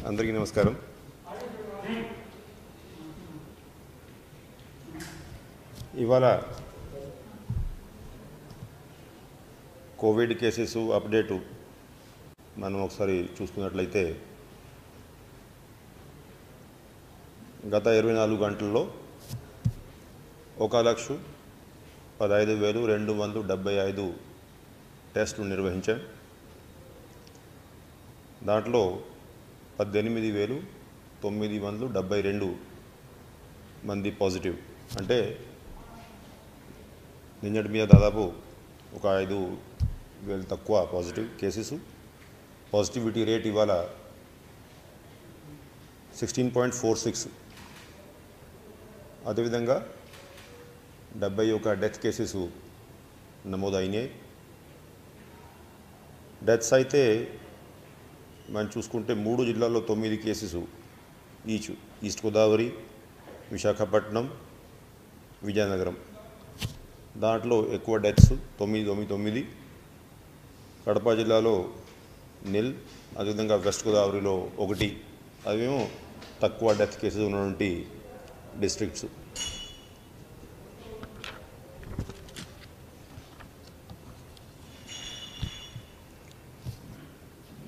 అందరికీ నమస్కారం. ఇవాళ కోవిడ్ కేసెస్ అప్డేటు మనం ఒకసారి చూసుకున్నట్లయితే గత 24 గంటల్లో 1,15,275 టెస్టులు నిర్వహించాం. దాంట్లో 18,972 మంది పాజిటివ్, అంటే నిన్నటి మీద దాదాపు ఒక 5,000 తక్కువ పాజిటివ్ కేసెస్. పాజిటివిటీ రేట్ ఇవాళ 16.46. అదేవిధంగా 71 డెత్ కేసెస్ నమోదైనాయి. డెత్స్ అయితే మనం చూసుకుంటే 3 జిల్లాల్లో 9 cases each. East Godavari, Visakhapatnam, Vizianagaram. దాంట్లో ఎక్కువ డెత్స్ 9. కడప జిల్లాలో నిల్, అదేవిధంగా వెస్ట్ గోదావరిలో 1. అవేమో తక్కువ డెత్ కేసెస్ ఉన్నటువంటి డిస్ట్రిక్ట్స్.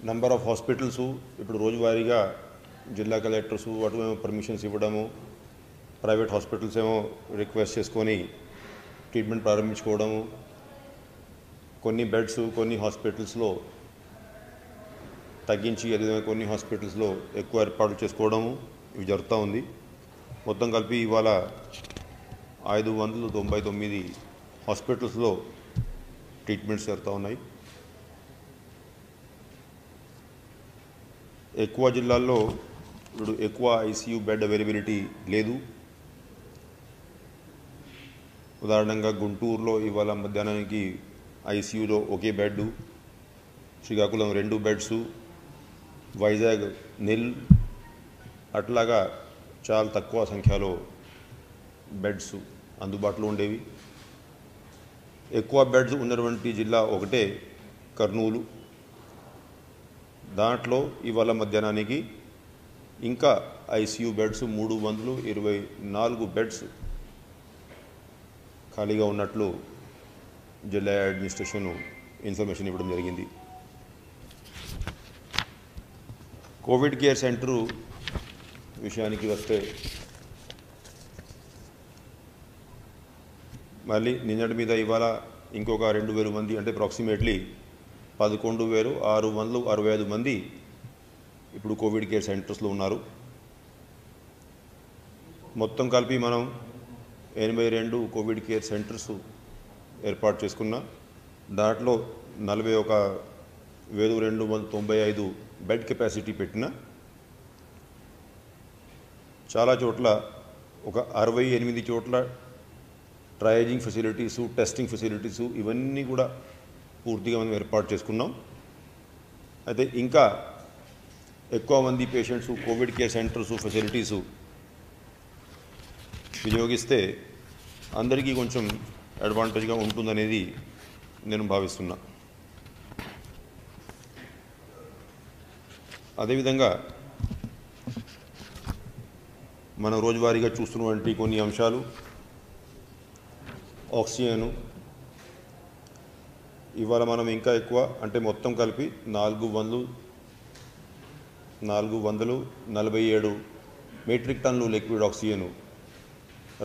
నంబర్ ఆఫ్ హాస్పిటల్స్ ఇప్పుడు రోజువారీగా జిల్లా కలెక్టర్స్ వాటి పర్మిషన్స్ ఇవ్వడము, ప్రైవేట్ హాస్పిటల్స్ ఏమో రిక్వెస్ట్ చేసుకొని ట్రీట్మెంట్ ప్రారంభించుకోవడము, కొన్ని బెడ్స్ కొన్ని హాస్పిటల్స్లో తగ్గించి అదేవిధంగా కొన్ని హాస్పిటల్స్లో ఎక్కువ ఏర్పాట్లు చేసుకోవడము ఇవి జరుగుతూ ఉంది. మొత్తం కలిపి ఇవాళ 599 హాస్పిటల్స్లో ట్రీట్మెంట్స్ జరుగుతూ ఉన్నాయి. ఎక్కువ జిల్లాల్లో ఇప్పుడు ఎక్కువ ఐసీయూ బెడ్ అవైలబిలిటీ లేదు. ఉదాహరణంగా గుంటూరులో ఇవాళ మధ్యాహ్నానికి ఐసీయూలో ఒకే బెడ్, శ్రీకాకుళం 2 బెడ్స్, వైజాగ్ నిల్, అట్లాగా చాలా తక్కువ సంఖ్యలో బెడ్స్ అందుబాటులో ఉండేవి. ఎక్కువ బెడ్స్ ఉన్నటువంటి జిల్లా ఒకటే కర్నూలు. దాంట్లో ఇవాళ మధ్యాహ్నానికి ఇంకా ఐసీయూ బెడ్స్ 324 బెడ్స్ ఖాళీగా ఉన్నట్లు జిల్లా అడ్మినిస్ట్రేషన్ ఇన్ఫర్మేషన్ ఇవ్వడం జరిగింది. కోవిడ్ కేర్ సెంటరు విషయానికి వస్తే మళ్ళీ నిన్నటి మీద ఇవాళ ఇంకొక 2,000 మంది, అంటే అప్రాక్సిమేట్లీ 11,665 మంది ఇప్పుడు కోవిడ్ కేర్ సెంటర్స్లో ఉన్నారు. మొత్తం కలిపి మనం 82 కోవిడ్ కేర్ సెంటర్స్ ఏర్పాటు చేసుకున్నాం. దాంట్లో 41,295 బెడ్ కెపాసిటీ పెట్టిన, చాలా చోట్ల ఒక 68 చోట్ల ట్రయేజింగ్ ఫెసిలిటీసు, టెస్టింగ్ ఫెసిలిటీసు ఇవన్నీ కూడా పూర్తిగా మనం ఏర్పాటు చేసుకున్నాం. అయితే ఇంకా ఎక్కువ మంది patients Covid care centres facilities వినియోగిస్తే అందరికీ కొంచెం అడ్వాంటేజ్గా ఉంటుందనేది నేను భావిస్తున్నా. అదేవిధంగా మనం రోజువారీగా చూస్తున్నటువంటి కొన్ని అంశాలు, ఆక్సిజన్ ఇవాళ మనం ఇంకా ఎక్కువ, అంటే మొత్తం కలిపి 447 మెట్రిక్ టన్నులు లిక్విడ్ ఆక్సిజన్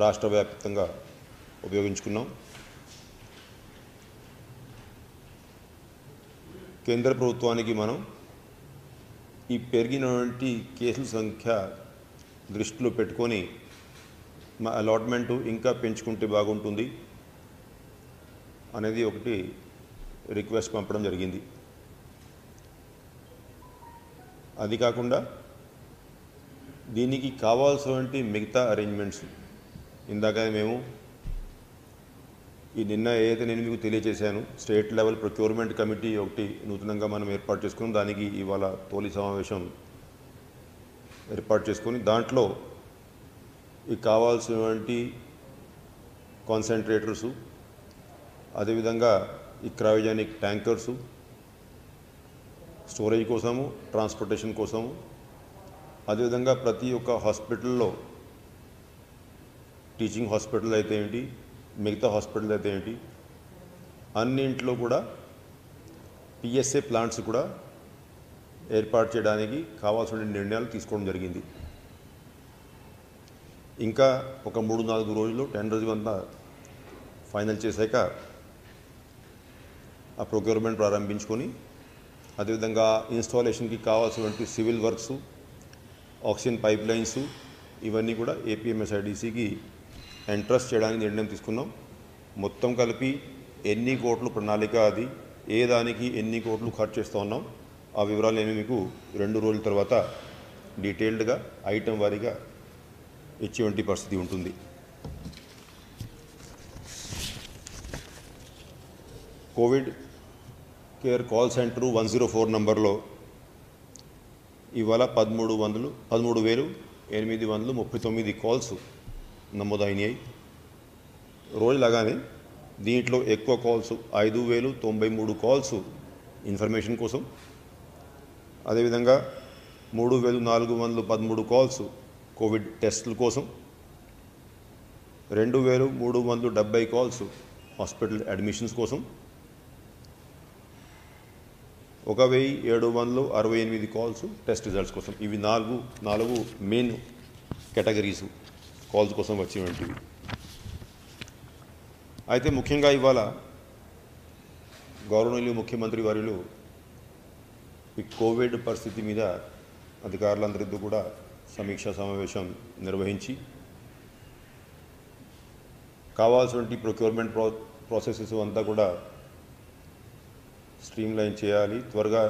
రాష్ట్ర వ్యాప్తంగా ఉపయోగించుకున్నాం. కేంద్ర ప్రభుత్వానికి మనం ఈ పెరిగినటువంటి కేసుల సంఖ్య దృష్టిలో పెట్టుకొని మా అలాట్మెంటు ఇంకా పెంచుకుంటే బాగుంటుంది అనేది ఒకటి రిక్వెస్ట్ పంపడం జరిగింది. అది కాకుండా దీనికి కావాల్సినటువంటి మిగతా అరేంజ్మెంట్స్ ఇందాక మేము నిన్న ఏదైతే నేను మీకు తెలియజేశాను, స్టేట్ లెవెల్ ప్రొక్యూర్మెంట్ కమిటీ ఒకటి నూతనంగా మనం ఏర్పాటు చేసుకున్నాం. దానికి ఇవాళ తొలి సమావేశం ఏర్పాటు చేసుకొని దాంట్లో ఈ కావాల్సినటువంటి కాన్సన్ట్రేటర్సు, అదేవిధంగా ఈ క్రయోజెనిక్ ట్యాంకర్సు, స్టోరేజ్ కోసము, ట్రాన్స్పోర్టేషన్ కోసము, అదేవిధంగా ప్రతి ఒక్క హాస్పిటల్లో, టీచింగ్ హాస్పిటల్ అయితే ఏంటి, మిగతా హాస్పిటల్ అయితే ఏంటి, అన్నింట్లో కూడా పిఎస్ఏ ప్లాంట్స్ కూడా ఏర్పాటు చేయడానికి కావాల్సిన నిర్ణయాలు తీసుకోవడం జరిగింది. ఇంకా ఒక 3-4 రోజుల్లో టెండర్స్ అంతా ఫైనల్ చేశాక ఆ ప్రొక్యూర్మెంట్ ప్రారంభించుకొని, అదేవిధంగా ఇన్స్టాలేషన్కి కావాల్సినటువంటి civil works, oxygen pipe lines ఇవన్నీ కూడా ఏపీఎంఎస్ఐడిసికి ఎంట్రస్ట్ చేయడానికి నిర్ణయం తీసుకున్నాం. మొత్తం కలిపి ఎన్ని కోట్లు ప్రణాళిక, అది ఏ దానికి ఎన్ని కోట్లు ఖర్చు చేస్తూ ఉన్నాం, ఆ వివరాలు నేను మీకు 2 రోజుల తర్వాత డీటెయిల్డ్గా ఐటెం వారీగా ఇచ్చేటువంటి పరిస్థితి ఉంటుంది. కోవిడ్ కేర్ కాల్ సెంటరు 104 నంబర్లో ఇవాళ 13,839 కాల్స్ నమోదైనాయి. రోజులాగానే దీంట్లో ఎక్కువ కాల్స్ 5,093 కాల్స్ ఇన్ఫర్మేషన్ కోసం, అదేవిధంగా 3,413 కాల్స్ కోవిడ్ టెస్టుల కోసం, 2,370 కాల్స్ హాస్పిటల్ అడ్మిషన్స్ కోసం, 1,768 కాల్స్ టెస్ట్ రిజల్ట్స్ కోసం. ఇవి నాలుగు మెయిన్ కేటగిరీస్ కాల్స్ కోసం వచ్చేటువంటివి. అయితే ముఖ్యంగా ఇవాళ గౌరవనీయులు ముఖ్యమంత్రి వర్యులు ఈ కోవిడ్ పరిస్థితి మీద అధికారులందరితో కూడా సమీక్షా సమావేశం నిర్వహించి కావాల్సినటువంటి ప్రొక్యూర్మెంట్ ప్రాసెసెస్ అంతా కూడా స్ట్రీమ్లైన్ చేయాలి, త్వరగా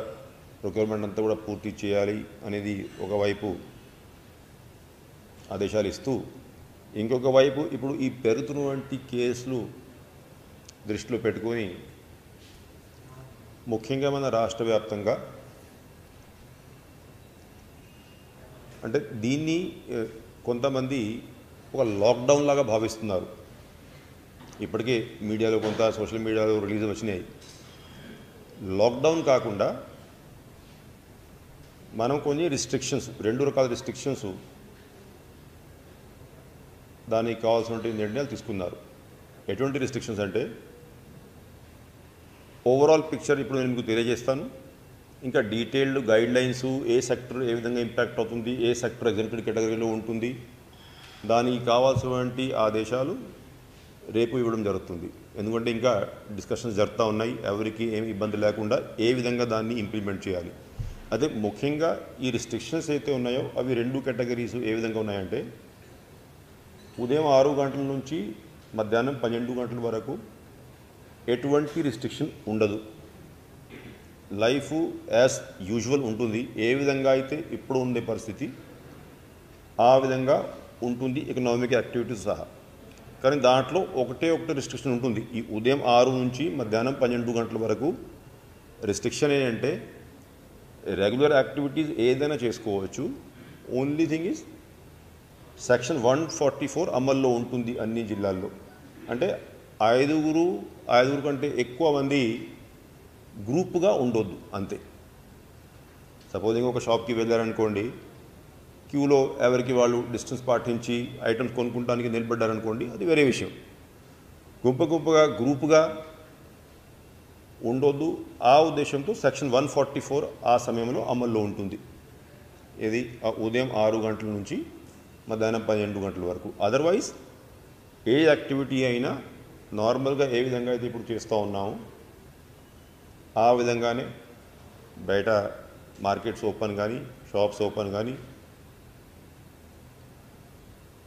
ప్రొక్యూర్మెంట్ అంతా కూడా పూర్తి చేయాలి అనేది ఒకవైపు ఆదేశాలు ఇస్తూ, ఇంకొక వైపు ఇప్పుడు ఈ పెరుగుతున్నటువంటి కేసులు దృష్టిలో పెట్టుకొని ముఖ్యంగా మన రాష్ట్ర వ్యాప్తంగా అంటే దీన్ని కొంతమంది ఒక లాక్డౌన్ లాగా భావిస్తున్నారు. ఇప్పటికే మీడియాలో కొంత సోషల్ మీడియాలో రిలీజ్ వచ్చినాయి. లాక్డౌన్ కాకుండా మనం కొన్ని రిస్ట్రిక్షన్స్, 2 రకాల రిస్ట్రిక్షన్స్ దానికి కావాల్సినటువంటి నిర్ణయాలు తీసుకున్నారు. ఎటువంటి రిస్ట్రిక్షన్స్ అంటే ఓవరాల్ పిక్చర్ ఇప్పుడు నేను మీకు తెలియజేస్తాను. ఇంకా డీటెయిల్డ్ గైడ్ లైన్స్, ఏ సెక్టర్ ఏ విధంగా ఇంపాక్ట్ అవుతుంది, ఏ సెక్టర్ ఎగ్జామ్టెడ్ కేటగిరీలో ఉంటుంది, దానికి కావాల్సినటువంటి ఆదేశాలు రేపు ఇవ్వడం జరుగుతుంది. ఎందుకంటే ఇంకా డిస్కషన్స్ జరుగుతూ ఉన్నాయి, ఎవరికి ఏమి ఇబ్బంది లేకుండా ఏ విధంగా దాన్ని ఇంప్లిమెంట్ చేయాలి. అదే ముఖ్యంగా ఈ రిస్ట్రిక్షన్స్ అయితే ఉన్నాయో అవి 2 కేటగిరీస్ ఏ విధంగా ఉన్నాయంటే, ఉదయం 6 గంటల నుంచి మధ్యాహ్నం 12 గంటల వరకు ఎటువంటి రిస్ట్రిక్షన్ ఉండదు. లైఫ్ యాజ్ యూజువల్ ఉంటుంది. ఏ విధంగా అయితే ఇప్పుడు ఉండే పరిస్థితి ఆ విధంగా ఉంటుంది, ఎకనామిక్ యాక్టివిటీస్ సహా. కానీ దాంట్లో ఒకటే రిస్ట్రిక్షన్ ఉంటుంది. ఈ ఉదయం 6 నుంచి మధ్యాహ్నం 12 గంటల వరకు రిస్ట్రిక్షన్ ఏంటంటే రెగ్యులర్ యాక్టివిటీస్ ఏదైనా చేసుకోవచ్చు. ఓన్లీ థింగ్ ఈజ్ సెక్షన్ 144 అమల్లో ఉంటుంది అన్ని జిల్లాల్లో. అంటే 5 కంటే ఎక్కువ మంది గ్రూప్గా ఉండొద్దు అంతే. సపోజింగ్ ఒక షాప్కి వెళ్ళారనుకోండి, క్యూలో ఎవరికి వాళ్ళు డిస్టెన్స్ పాటించి ఐటమ్స్ కొనుక్కోవడానికి నిలబడ్డారనుకోండి, అది వేరే విషయం. గ్రూపుగా ఉండొద్దు. ఆ ఉద్దేశంతో సెక్షన్ 144 ఆ సమయంలో అమల్లో ఉంటుంది. ఇది ఉదయం 6 గంటల నుంచి మధ్యాహ్నం 12 గంటల వరకు. అదర్వైజ్ ఏ యాక్టివిటీ అయినా నార్మల్గా ఏ విధంగా అయితే ఇప్పుడు చేస్తూ ఉన్నామో ఆ విధంగానే బయట మార్కెట్స్ ఓపెన్ కానీ, షాప్స్ ఓపెన్ కానీ,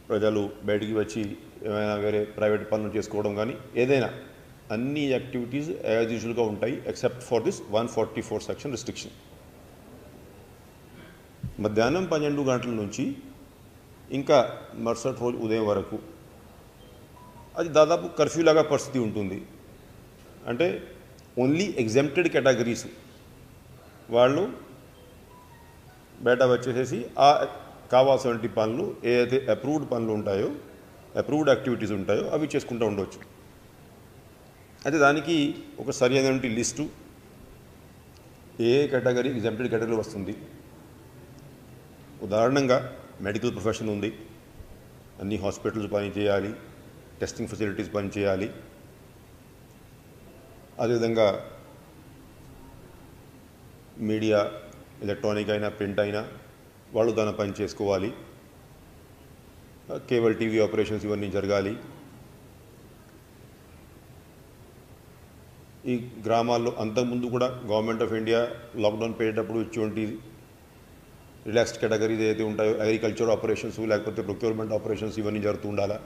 ప్రజలు బయటికి వచ్చి ఏమైనా వేరే ప్రైవేట్ పనులు చేసుకోవడం కానీ, ఏదైనా అన్ని యాక్టివిటీస్ యాజ్ యూజువల్గా ఉంటాయి except for this 144 section restriction. మధ్యాహ్నం 12 గంటల నుంచి ఇంకా మరుసటి రోజు ఉదయం వరకు అది దాదాపు కర్ఫ్యూ లాగా పరిస్థితి ఉంటుంది. అంటే ఓన్లీ ఎగ్జామ్టెడ్ కేటగిరీస్ వాళ్ళు బయట వచ్చేసేసి ఆ కావాల్సినటువంటి పనులు ఏదైతే అప్రూవ్డ్ పనులు ఉంటాయో, అప్రూవ్డ్ యాక్టివిటీస్ ఉంటాయో అవి చేసుకుంటూ ఉండవచ్చు. అయితే దానికి ఒక సరి అయినటువంటి లిస్టు ఏ కేటగిరీ ఎగ్జామ్టెడ్ కేటగిరీ వస్తుంది, ఉదాహరణంగా మెడికల్ ప్రొఫెషన్ ఉంది, అన్ని హాస్పిటల్స్ పనిచేయాలి, టెస్టింగ్ ఫెసిలిటీస్ పనిచేయాలి. అదేవిధంగా మీడియా, ఎలక్ట్రానిక్ అయినా ప్రింట్ అయినా వాళ్ళు దాని పని చేసుకోవాలి. కేబుల్ టీవీ ఆపరేషన్స్ ఇవన్నీ జరగాలి. ఈ గ్రామాల్లో అంతకుముందు కూడా గవర్నమెంట్ ఆఫ్ ఇండియా లాక్డౌన్ పెట్టేటప్పుడు ఇటువంటి రిలాక్స్డ్ కేటగిరీస్ ఏదైతే ఉంటాయో అగ్రికల్చర్ ఆపరేషన్స్ లేకపోతే ప్రొక్యూర్మెంట్ ఆపరేషన్స్ ఇవన్నీ జరుగుతూ ఉండాలా.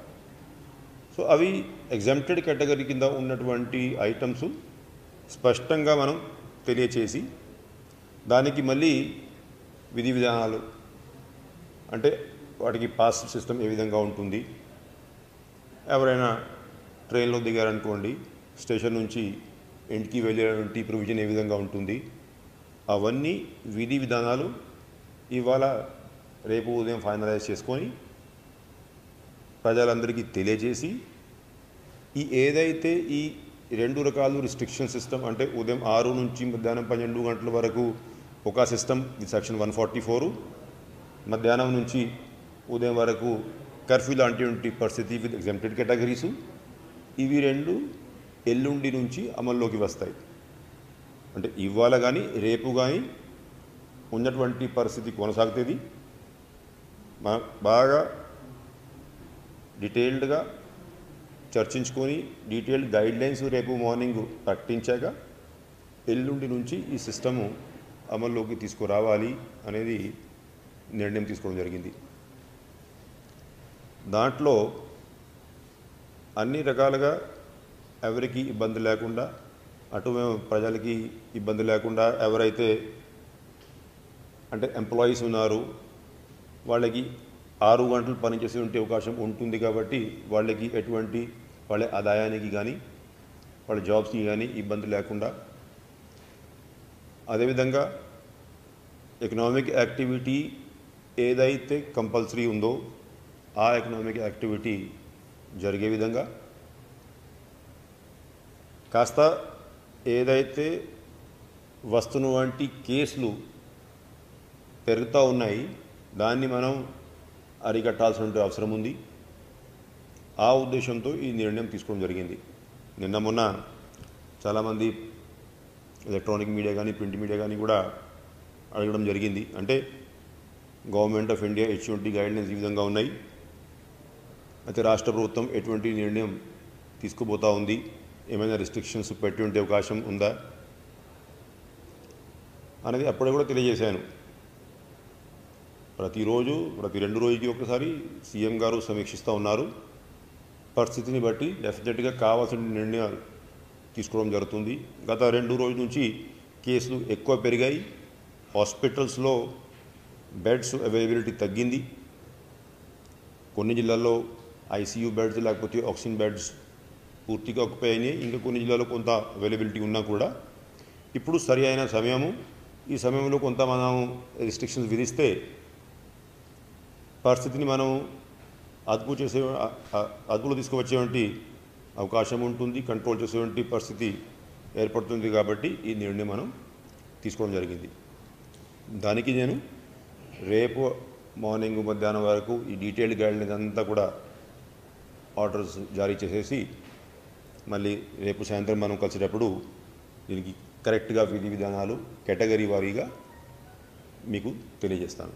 సో అవి ఎగ్జామ్టెడ్ కేటగిరీ కింద ఉన్నటువంటి ఐటమ్స్ స్పష్టంగా మనం తెలియచేసి దానికి మళ్ళీ విధి విధానాలు అంటే వాటికి పాస్ సిస్టమ్ ఏ విధంగా ఉంటుంది, ఎవరైనా ట్రైన్లో దిగారనుకోండి స్టేషన్ నుంచి ఇంటికి వెళ్ళేటువంటి ప్రొవిజన్ ఏ విధంగా ఉంటుంది, అవన్నీ విధి విధానాలు ఇవాళ రేపు ఉదయం ఫైనలైజ్ చేసుకొని ప్రజలందరికీ తెలియజేసి ఏదైతే ఈ 2 రకాల రిస్ట్రిక్షన్ సిస్టమ్ అంటే ఉదయం 6 నుంచి మధ్యాహ్నం 12 గంటల వరకు ఒక సిస్టమ్ విత్ సెక్షన్ 144, మధ్యాహ్నం నుంచి ఉదయం వరకు కర్ఫ్యూ లాంటి పరిస్థితి విత్ ఎగ్జామ్టెడ్ కేటగిరీసు, ఇవి 2 ఎల్లుండి నుంచి అమల్లోకి వస్తాయి. అంటే ఇవాళ కానీ రేపు కానీ ఉన్నటువంటి పరిస్థితి కొనసాగుతుంది. బాగా డీటెయిల్డ్గా చర్చించుకొని డీటెయిల్డ్ గైడ్లైన్స్ రేపు మార్నింగ్ ప్రకటించాక ఎల్లుండి నుంచి ఈ సిస్టము అమల్లోకి తీసుకురావాలి అనేది నిర్ణయం తీసుకోవడం జరిగింది. దాంట్లో అన్ని రకాలుగా ఎవరికి ఇబ్బంది లేకుండా, అటు ప్రజలకి ఇబ్బంది లేకుండా, ఎవరైతే అంటే ఎంప్లాయీస్ ఉన్నారు వాళ్ళకి 6 గంటలు పనిచేసి ఉంటే అవకాశం ఉంటుంది కాబట్టి వాళ్ళకి ఎటువంటి వాళ్ళ ఆదాయానికి కానీ వాళ్ళ జాబ్స్కి కానీ ఇబ్బంది లేకుండా, అదేవిధంగా ఎకనామిక్ యాక్టివిటీ ఏదైతే కంపల్సరీ ఉందో ఆ ఎకనామిక్ యాక్టివిటీ జరిగే విధంగా, కాస్త ఏదైతే వస్తున్న వంటి కేసులు పెరుగుతూ ఉన్నాయి దాన్ని మనం అరికట్టాల్సిన అవసరం ఉంది. ఆ ఉద్దేశంతో ఈ నిర్ణయం తీసుకోవడం జరిగింది. నిన్న మొన్న చాలామంది ఎలక్ట్రానిక్ మీడియా కానీ ప్రింట్ మీడియా కానీ కూడా అడగడం జరిగింది. అంటే గవర్నమెంట్ ఆఫ్ ఇండియా ఎటువంటి గైడ్లైన్స్ ఈ విధంగా ఉన్నాయి, అయితే రాష్ట్ర ప్రభుత్వం ఎటువంటి నిర్ణయం తీసుకుపోతూ ఉంది, ఏమైనా రిస్ట్రిక్షన్స్ పెట్టి ఉంటే అవకాశం ఉందా అనేది అప్పుడే కూడా తెలియజేశాను. ప్రతి 2 రోజులకి ఒకసారి సీఎం గారు సమీక్షిస్తూ ఉన్నారు. పరిస్థితిని బట్టి డెఫినెట్గా కావాల్సిన నిర్ణయాలు తీసుకోవడం జరుగుతుంది. గత 2 రోజుల నుంచి కేసులు ఎక్కువ పెరిగాయి. హాస్పిటల్స్లో బెడ్స్ అవైలబిలిటీ తగ్గింది. కొన్ని జిల్లాల్లో ఐసీయూ బెడ్స్ లేకపోతే ఆక్సిజన్ బెడ్స్ పూర్తిగా ఆక్యుపై అయినాయి. ఇంకా కొన్ని జిల్లాలో కొంత అవైలబిలిటీ ఉన్నా కూడా ఇప్పుడు సరి అయిన సమయము. ఈ సమయంలో కొంత మనం రిస్ట్రిక్షన్స్ విధిస్తే పరిస్థితిని మనం అదుపులో తీసుకువచ్చేటువంటి అవకాశం ఉంటుంది, కంట్రోల్ చేసేటువంటి పరిస్థితి ఏర్పడుతుంది. కాబట్టి ఈ నిర్ణయం మనం తీసుకోవడం జరిగింది. దానికి నేను రేపు మార్నింగ్ మధ్యాహ్నం వరకు ఈ డీటెయిల్డ్ గైడ్లైన్స్ అంతా కూడా ఆర్డర్స్ జారీ చేసేసి మళ్ళీ రేపు సాయంత్రం మనం కలిసేటప్పుడు దీనికి కరెక్ట్గా విధి విధానాలు కేటగిరీ వారీగా మీకు తెలియజేస్తాను.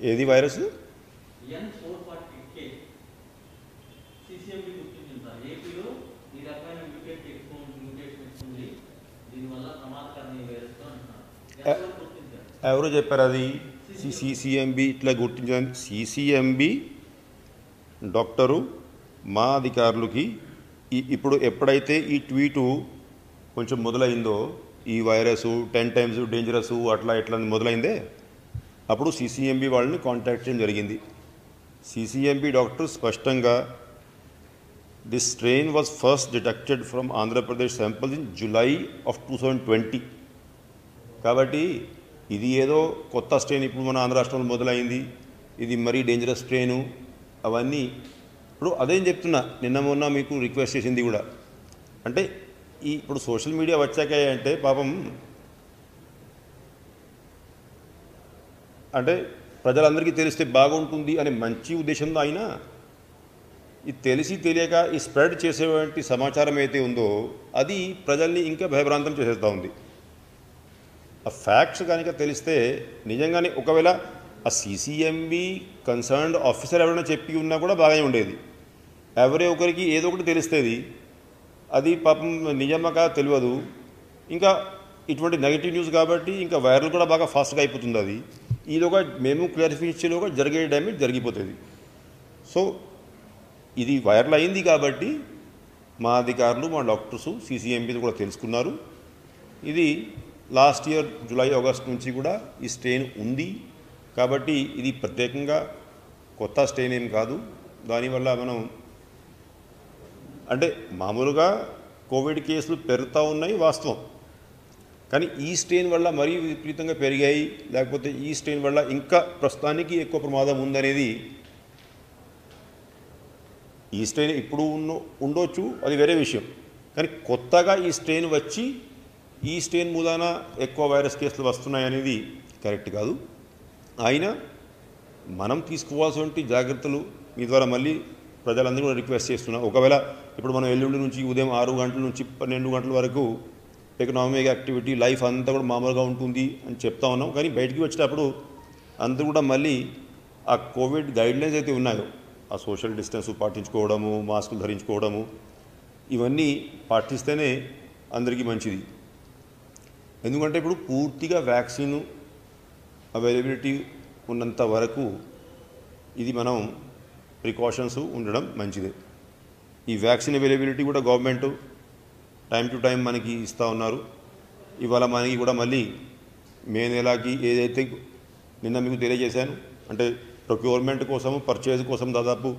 ఏది వైరస్? ఎవరు చెప్పారు అది? సిసిఎంబి ఇట్లా గుర్తించండి. సిసిఎంబి డాక్టరు మా అధికారులకి ఇప్పుడు ఎప్పుడైతే ఈ ట్వీటు కొంచెం మొదలైందో, ఈ వైరస్ 10 times డేంజరస్ అట్లా ఎట్లా మొదలైందే, అప్పుడు సిసిఎంబి వాళ్ళని కాంటాక్ట్ చేయడం జరిగింది. సిసిఎంబి డాక్టర్ స్పష్టంగా this strain was first detected from Andhra Pradesh samples in July of 2020. కాబట్టి ఇది ఏదో కొత్త స్ట్రెయిన్ ఇప్పుడు మన ఆంధ్ర రాష్ట్రంలో మొదలైంది, ఇది మరీ డేంజరస్ స్ట్రెయిను అవన్నీ ఇప్పుడు అదేం చెప్తున్నా, నిన్న మొన్న మీకు రిక్వెస్ట్ చేసింది కూడా, అంటే ఇప్పుడు సోషల్ మీడియా వచ్చాక అంటే పాపం అంటే ప్రజలందరికీ తెలిస్తే బాగుంటుంది అనే మంచి ఉద్దేశంతో అయినా ఇది తెలిసి తెలియక ఈ స్ప్రెడ్ చేసేటువంటి సమాచారం అయితే ఉందో అది ప్రజల్ని ఇంకా భయభ్రాంతం చేసేస్తూ ఉంది. ఆ ఫ్యాక్ట్స్ కనుక తెలిస్తే నిజంగానే ఒకవేళ ఆ సీసీఎంబీ కన్సర్న్డ్ ఆఫీసర్ ఎవరైనా చెప్పి ఉన్నా కూడా బాగానే ఉండేది. ఎవరే ఒకరికి ఏదో ఒకటి తెలుస్తుంది, అది పాపం నిజమా కాదు తెలియదు. ఇంకా ఇటువంటి నెగిటివ్ న్యూస్ కాబట్టి ఇంకా వైరల్ కూడా బాగా ఫాస్ట్గా అయిపోతుంది. అది ఈలోగా మేము క్లారిఫై ఇచ్చేలోగా జరిగే డ్యామేజ్ జరిగిపోతుంది. సో ఇది వైరల్ అయింది కాబట్టి మా అధికారులు, మా డాక్టర్సు, సీసీఎంబీలు కూడా తెలుసుకున్నారు. ఇది లాస్ట్ ఇయర్ జూలై ఆగస్ట్ నుంచి కూడా ఈ స్ట్రెయిన్ ఉంది కాబట్టి ఇది ప్రత్యేకంగా కొత్త స్ట్రెయిన్ ఏం కాదు. దానివల్ల మనం అంటే మామూలుగా కోవిడ్ కేసులు పెరుగుతూ ఉన్నాయి వాస్తవం, కానీ ఈ స్ట్రెయిన్ వల్ల మరీ విపరీతంగా పెరిగాయి, లేకపోతే ఈ స్ట్రెయిన్ వల్ల ఇంకా ప్రస్తుతానికి ఎక్కువ ప్రమాదం ఉందనేది, ఈ స్ట్రెయిన్ ఇప్పుడు ఉండొచ్చు అది వేరే విషయం, కానీ కొత్తగా ఈ స్ట్రెయిన్ వచ్చి ఈ స్ట్రెయిన్ మూలాన ఎక్కువ వైరస్ కేసులు వస్తున్నాయి అనేది కరెక్ట్ కాదు. అయినా మనం తీసుకోవాల్సిన జాగ్రత్తలు మీ ద్వారా మళ్ళీ ప్రజలందరూ కూడా రిక్వెస్ట్ చేస్తున్నాం. ఒకవేళ ఇప్పుడు మనం ఎల్లుండి నుంచి ఉదయం 6 గంటల నుంచి 12 గంటల వరకు ఎకనామిక్ యాక్టివిటీ లైఫ్ అంతా కూడా మామూలుగా ఉంటుంది అని చెప్తా ఉన్నాం, కానీ బయటికి వచ్చేటప్పుడు అందరూ కూడా మళ్ళీ ఆ కోవిడ్ గైడ్లైన్స్ అయితే ఉన్నాయో ఆ సోషల్ డిస్టెన్స్ పాటించుకోవడము, మాస్కులు ధరించుకోవడము, ఇవన్నీ పాటిస్తేనే అందరికీ మంచిది. ఎందుకంటే ఇప్పుడు పూర్తిగా వ్యాక్సిన్ అవైలబిలిటీ ఉన్నంత వరకు ఇది మనం ప్రికాషన్స్ ఉండడం మంచిదే. ఈ వ్యాక్సిన్ అవైలబిలిటీ కూడా గవర్నమెంట్ టైం టు టైం మనకి ఇస్తూ ఉన్నారు. ఇవాళ మనకి కూడా మళ్ళీ మే నెలకి ఏదైతే నిన్న మీకు తెలియజేశాను, అంటే ప్రొక్యూర్మెంట్ కోసం, పర్చేజ్ కోసం దాదాపు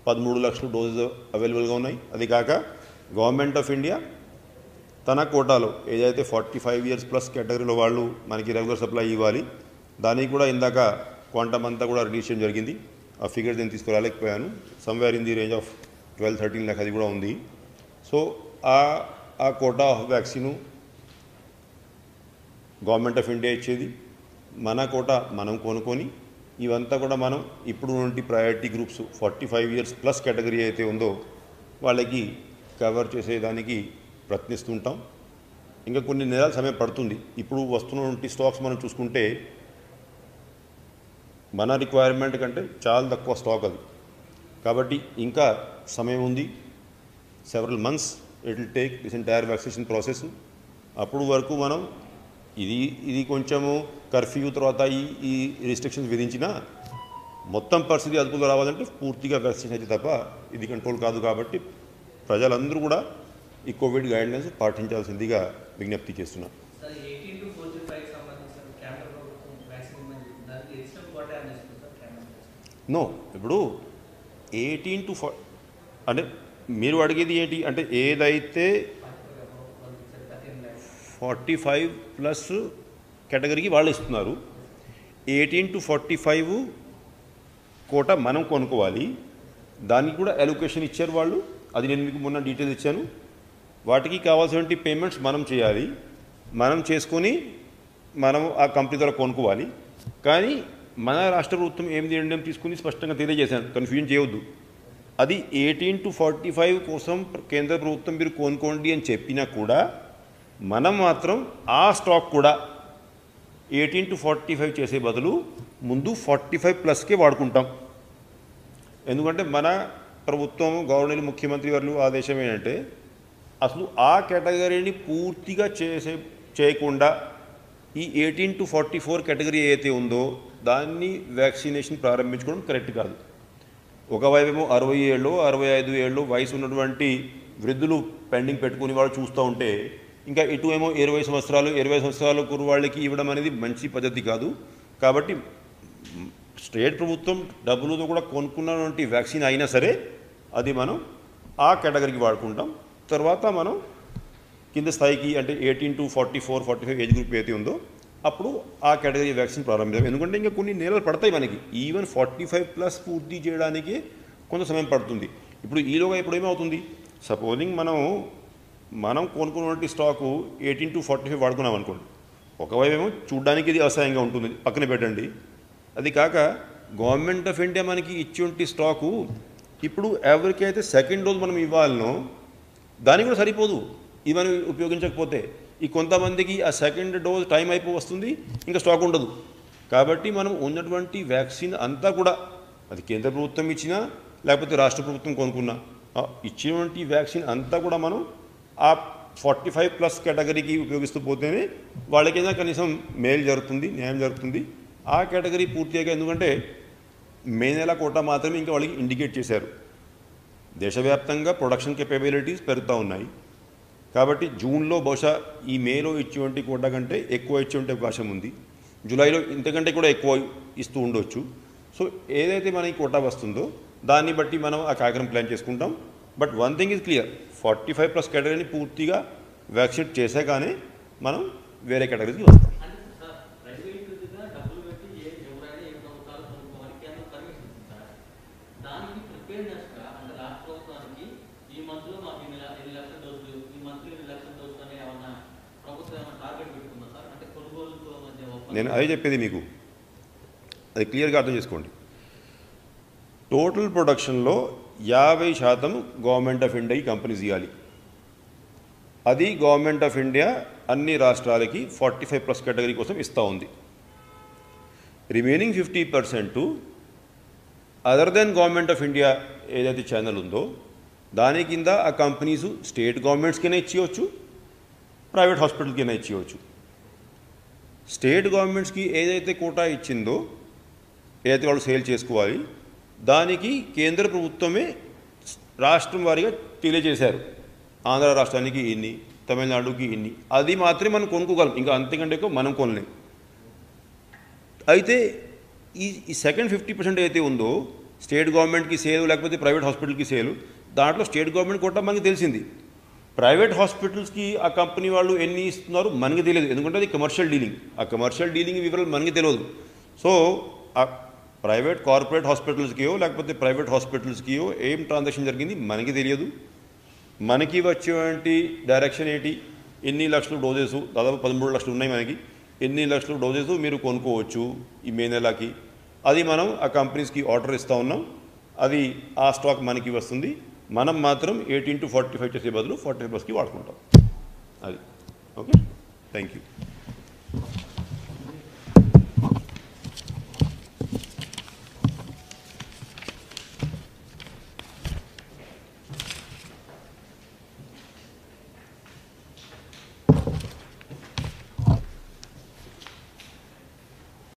13 లక్షల డోసెస్ అవైలబుల్గా ఉన్నాయి. అది కాక గవర్నమెంట్ ఆఫ్ ఇండియా తన కోటాలో ఏదైతే 45 ఇయర్స్ ప్లస్ కేటగిరీలో వాళ్ళు మనకి రెగ్యులర్ సప్లై ఇవ్వాలి, దానికి కూడా ఇందాక క్వాంటమ్ అంతా కూడా రిలీజ్ చేయడం జరిగింది. ఆ ఫిగర్స్ నేను తీసుకురాలేకపోయాను, somewhere in the range of 12-13 lakh అది కూడా ఉంది. సో ఆ quota of vaccine government of India ఇచ్చేది, మన కోటా మనం కొనుక్కొని ఇవంతా కూడా మనం ఇప్పుడు నుండి priority groups 45 years plus category అయితే ఉందో వాళ్ళకి కవర్ చేసేదానికి ప్రయత్నిస్తుంటాం. ఇంకా కొన్ని నెలల సమయం పడుతుంది. ఇప్పుడు వస్తున్నటువంటి స్టాక్స్ మనం చూసుకుంటే మన రిక్వైర్మెంట్ కంటే చాలా తక్కువ స్టాక్ అది, కాబట్టి ఇంకా సమయం ఉంది. Several months it will take this entire vaccination process. అప్పుడు వరకు మనం ఇది కొంచెము కర్ఫ్యూ తర్వాత ఈ రిస్ట్రిక్షన్స్ విధించినా మొత్తం పరిస్థితి అదుపులో రావాలంటే పూర్తిగా వ్యాక్సినేషన్ అయితే తప్ప ఇది కంట్రోల్ కాదు. కాబట్టి ప్రజలందరూ కూడా ఈ కోవిడ్ గైడ్లైన్స్ పాటించాల్సిందిగా విజ్ఞప్తి చేస్తున్నాం. నో, ఇప్పుడు 18 to 40 అంటే మీరు అడిగేది ఏంటి అంటే ఏదైతే 45+ కేటగిరీకి వాళ్ళు ఇస్తున్నారు, 18 to 45 కోట మనం కొనుక్కోవాలి. దానికి కూడా అలొకేషన్ ఇచ్చారు వాళ్ళు, అది నేను మీకు మొన్న డీటెయిల్స్ ఇచ్చాను. వాటికి కావాల్సినటువంటి పేమెంట్స్ మనం చేయాలి, మనం చేసుకొని మనం ఆ కంపెనీ ద్వారా కొనుక్కోవాలి. కానీ మన రాష్ట్ర ప్రభుత్వం ఏం నిర్ణయం తీసుకుని స్పష్టంగా తెలియజేశాను, కన్ఫ్యూజన్ చేయవద్దు. అది 18 to 45 కోసం కేంద్ర ప్రభుత్వం మీరు కొనుక్కోండి అని చెప్పినా కూడా మనం మాత్రం ఆ స్టాక్ కూడా 18 to 45 చేసే బదులు ముందు 45+కే వాడుకుంటాం. ఎందుకంటే మన ప్రభుత్వం గవర్నర్ ముఖ్యమంత్రి వారు ఆదేశం ఏంటంటే అసలు ఆ కేటగిరీని పూర్తిగా చేయకుండా ఈ 18 to 44 కేటగిరీ ఏదైతే ఉందో దాన్ని వ్యాక్సినేషన్ ప్రారంభించుకోవడం కరెక్ట్ కాదు. ఒకవైపేమో 60 ఏళ్ళు 65 ఏళ్ళు వయసు ఉన్నటువంటి వృద్ధులు పెండింగ్ పెట్టుకుని వాళ్ళు చూస్తూ ఉంటే, ఇంకా ఇటు ఏమో 20 సంవత్సరాలు కుర్రవాళ్ళకి ఇవ్వడం అనేది మంచి పద్ధతి కాదు. కాబట్టి స్టేట్ ప్రభుత్వం డబ్బులతో కూడా కొనుక్కున్నటువంటి వ్యాక్సిన్ అయినా సరే అది మనం ఆ కేటగిరీకి వాడుకుంటాం. తర్వాత మనం కింద స్థాయికి అంటే 18 to 44-45 ఏజ్ గ్రూప్ అయితే ఉందో అప్పుడు ఆ కేటగిరీ వ్యాక్సిన్ ప్రారంభిద్దాం. ఎందుకంటే ఇంకా కొన్ని నెలలు పడతాయి మనకి, ఈవెన్ 45+ పూర్తి చేయడానికి కొంత సమయం పడుతుంది. ఇప్పుడు ఈలోగా ఇప్పుడు ఏమవుతుంది, సపోజింగ్ మనం కొనుక్కున్నటువంటి స్టాకు 18 to 45 వాడుకున్నాం అనుకోండి, ఒకవైపు ఏమో చూడ్డానికి ఇది అసహ్యంగా ఉంటుంది, పక్కన పెట్టండి. అది కాక గవర్నమెంట్ ఆఫ్ ఇండియా మనకి ఇచ్చేటి స్టాకు ఇప్పుడు ఎవరికైతే సెకండ్ డోస్ మనం ఇవ్వాలనో దానికి కూడా సరిపోదు ఇది మనం ఉపయోగించకపోతే. ఈ కొంతమందికి ఆ సెకండ్ డోస్ టైం వస్తుంది, ఇంకా స్టాక్ ఉండదు. కాబట్టి మనం ఉన్నటువంటి వ్యాక్సిన్ అంతా కూడా అది కేంద్ర ప్రభుత్వం ఇచ్చినా లేకపోతే రాష్ట్ర ప్రభుత్వం కొనుక్కున్నా ఇచ్చినటువంటి వ్యాక్సిన్ అంతా కూడా మనం ఆ 45+ కేటగిరీకి ఉపయోగిస్తూ పోతేనే వాళ్ళకైనా కనీసం మేలు జరుగుతుంది, న్యాయం జరుగుతుంది. ఆ కేటగిరీ పూర్తిగా, ఎందుకంటే మే నెల కోటా మాత్రమే ఇంకా వాళ్ళకి ఇండికేట్ చేశారు. దేశవ్యాప్తంగా ప్రొడక్షన్ కెపబిలిటీస్ పెరుగుతూ ఉన్నాయి. కాబట్టి జూన్లో బహుశా ఈ మేలో ఇచ్చేటువంటి కోటా కంటే ఎక్కువ ఇచ్చేటువంటి అవకాశం ఉంది. జూలైలో ఇంతకంటే కూడా ఎక్కువ ఇస్తూ ఉండొచ్చు. సో ఏదైతే మనకి కోటా వస్తుందో దాన్ని బట్టి మనం ఆ కార్యక్రమం ప్లాన్ చేసుకుంటాం. But one thing is clear, 45+ కేటగిరీని పూర్తిగా వ్యాక్సినేట్ చేసాకనే మనం వేరే కేటగిరీకి వస్తాం. నేను అదే చెప్పేది మీకు, అది క్లియర్గా అర్థం చేసుకోండి. టోటల్ ప్రొడక్షన్లో 50% గవర్నమెంట్ ఆఫ్ ఇండియాకి కంపెనీస్ ఇవ్వాలి. అది గవర్నమెంట్ ఆఫ్ ఇండియా అన్ని రాష్ట్రాలకి 45+ కేటగిరీ కోసం ఇస్తూ ఉంది. Remaining 50% other than government of India ఏదైతే ఛానల్ ఉందో దాని కింద ఆ కంపెనీస్ స్టేట్ గవర్నమెంట్స్కైనా ఇచ్చేయచ్చు, ప్రైవేట్ హాస్పిటల్కైనా ఇచ్చేయచ్చు. స్టేట్ గవర్నమెంట్స్కి ఏదైతే కోటా ఇచ్చిందో, ఏదైతే వాళ్ళు సేల్ చేసుకోవాలి, దానికి కేంద్ర ప్రభుత్వమే రాష్ట్రం వారీగా తెలియజేశారు. ఆంధ్ర రాష్ట్రానికి ఇన్ని, తమిళనాడుకి ఇన్ని, అది మాత్రమే మనం కొనుక్కోగలం, ఇంకా అంతకంటే ఎక్కువ మనం కొనలేం. అయితే ఈ సెకండ్ 50% అయితే ఉందో స్టేట్ గవర్నమెంట్కి సేలు లేకపోతే ప్రైవేట్ హాస్పిటల్కి సేలు, దాంట్లో స్టేట్ గవర్నమెంట్ కోటా మనకి తెలిసింది. ప్రైవేట్ హాస్పిటల్స్కి ఆ కంపెనీ వాళ్ళు ఎన్ని ఇస్తున్నారు మనకి తెలియదు, ఎందుకంటే అది కమర్షియల్ డీలింగ్. ఆ కమర్షియల్ డీలింగ్ వివరాలు మనకి తెలియదు. సో ఆ ప్రైవేట్ కార్పొరేట్ హాస్పిటల్స్కియో లేకపోతే ప్రైవేట్ హాస్పిటల్స్కియో ఏం ట్రాన్సాక్షన్ జరిగింది మనకి తెలియదు. మనకి వచ్చేటువంటి డైరెక్షన్ ఏంటి, ఎన్ని లక్షల డోసెస్, దాదాపు 13 లక్షలు ఉన్నాయి మనకి, ఎన్ని లక్షల డోసెస్ మీరు కొనుక్కోవచ్చు ఈ మే నెలకి, అది మనం ఆ కంపెనీస్కి ఆర్డర్ ఇస్తూ ఉన్నాం. అది ఆ స్టాక్ మనకి వస్తుంది. మనం మాత్రం 18 to 45 చేసే బదులు 45+కి వాడుకుంటాం. అది ఓకే. Thank you.